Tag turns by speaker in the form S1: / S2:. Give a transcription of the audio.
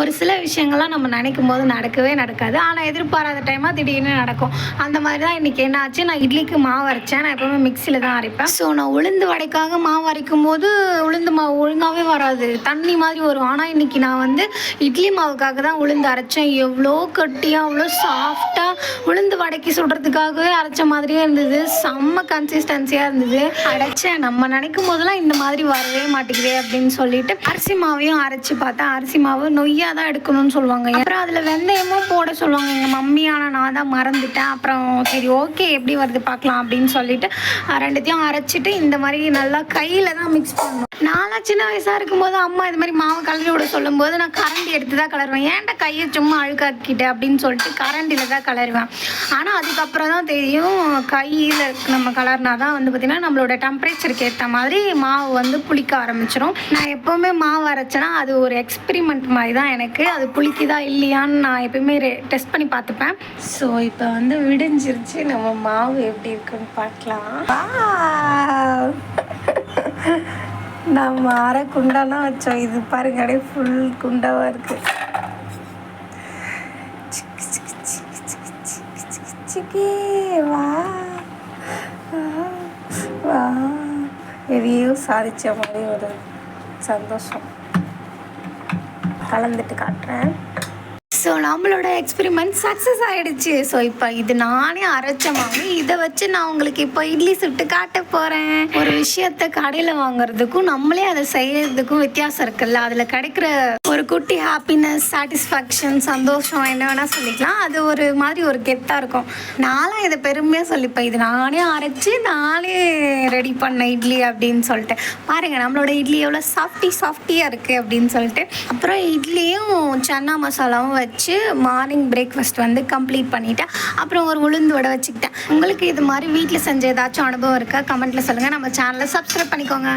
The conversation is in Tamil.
S1: ஒரு சில விஷயங்கள்லாம் நம்ம நினைக்கும் போது நடக்கவே நடக்காது, ஆனால் எதிர்பாராத டைமாக திடீர்னு நடக்கும். அந்த மாதிரி தான் இன்றைக்கி என்ன ஆச்சு, நான் இட்லிக்கு மாவு அரைச்சேன். நான் எப்போவுமே மிக்சியில் தான் அரைப்பேன். ஸோ நான் உளுந்து வடைக்காக மாவு அரைக்கும் போது உளுந்து மாவு ஒழுங்காகவே வராது, தண்ணி மாதிரி வரும். ஆனால் இன்றைக்கி நான் வந்து இட்லி மாவுக்காக தான் உளுந்து அரைச்சேன். எவ்வளோ கட்டியாக அவ்வளோ சாஃப்டாக உளுந்து வடைக்கு சுடுறதுக்காகவே அரைச்ச மாதிரியே இருந்தது. செம்ம கன்சிஸ்டன்சியாக இருந்தது. அரைச்சேன் நம்ம நினைக்கும் போதெல்லாம் இந்த மாதிரி வரவே மாட்டேங்குது அப்படின்னு சொல்லிட்டு அரிசி மாவையும் அரைச்சி பார்த்தேன். அரிசி மாவு நொய்யாக தான் எடுக்கணும்னு சொல்லுவாங்க. அப்புறம் அதில் வெந்தயமும் போட சொல்லுவாங்க எங்கள் மம்மியான, நான் தான் மறந்துட்டேன். அப்புறம் சரி ஓகே எப்படி வருது பார்க்கலாம் அப்படின்னு சொல்லிட்டு ரெண்டுத்தையும் அரைச்சிட்டு இந்த மாதிரி நல்லா கையில் தான் மிக்ஸ் பண்ணணும். நான்லாம் சின்ன வயசாக இருக்கும்போது அம்மா இது மாதிரி மாவு கலரி விட சொல்லும்போது நான் கரண்டி எடுத்து தான் கலருவேன். ஏன்டா கையை சும்மா அழுக்காக்கிட்டேன் அப்படின்னு சொல்லிட்டு கரண்டியில் தான் கலருவேன். ஆனால் அதுக்கப்புறம் தான் தெரியும் கையில் நம்ம கலர்னா தான் வந்து பார்த்திங்கன்னா நம்மளோட டெம்பரேச்சருக்கு ஏற்ற மாதிரி மாவு வந்து புளிக்க ஆரம்பிச்சிடும். நான் எப்போவுமே மாவு அரைச்சேன்னா அது ஒரு எக்ஸ்பெரிமெண்ட் மாதிரி தான் எனக்கு. அது புளிக்குதா இல்லையான்னு நான் எப்பயுமே டெஸ்ட் பண்ணி பார்த்துப்பேன். ஸோ இப்போ வந்து விடிஞ்சிருச்சு, நம்ம மாவு எப்படி இருக்குன்னு பார்க்கலாம். நம்ம அரை குண்டாலாம் வச்சோம், இது பாருங்க அப்படியே ஃபுல் குண்டாவாக இருக்குது. வா வா, எதையோ சாதிச்ச மாதிரி ஒரு சந்தோஷம். கலந்துட்டு காட்டுறேன். ஸோ நம்மளோட எக்ஸ்பெரிமெண்ட் சக்ஸஸ் ஆகிடுச்சு. ஸோ இப்போ இது நானே அரைச்ச மாவு, இதை வச்சு நான் உங்களுக்கு இப்போ இட்லி சுட்டு காட்ட போகிறேன். ஒரு விஷயத்த கடையில் வாங்குறதுக்கும் நம்மளே அதை செய்யறதுக்கும் வித்தியாசம் இருக்குல்ல. அதில் கிடைக்கிற ஒரு குட்டி ஹாப்பினஸ், சாட்டிஸ்ஃபேக்ஷன், சந்தோஷம் என்ன வேணால் சொல்லிக்கலாம். அது ஒரு மாதிரி ஒரு கெத்தாக இருக்கும். நானும் இதை பெருமையாக சொல்லிப்பேன், இது நானே அரைச்சி நானே ரெடி பண்ண இட்லி அப்படின்னு சொல்லிட்டு. பாருங்கள் நம்மளோட இட்லி எவ்வளோ சாஃப்டியாக இருக்குது அப்படின்னு சொல்லிட்டு. அப்புறம் இட்லியும் சன்னா மசாலாவும் வச்சு மார்னிங் பிரேக்ஃபாஸ்ட் வந்து கம்ப்ளீட் பண்ணிவிட்டேன். அப்புறம் ஒரு உளுந்து வடை வச்சுக்கிட்டேன். உங்களுக்கு இது மாதிரி வீட்டில் செஞ்ச ஏதாச்சும் அனுபவம் இருக்கா கமெண்ட்டில் சொல்லுங்கள். நம்ம சேனலை சப்ஸ்கிரைப் பண்ணிக்கோங்க.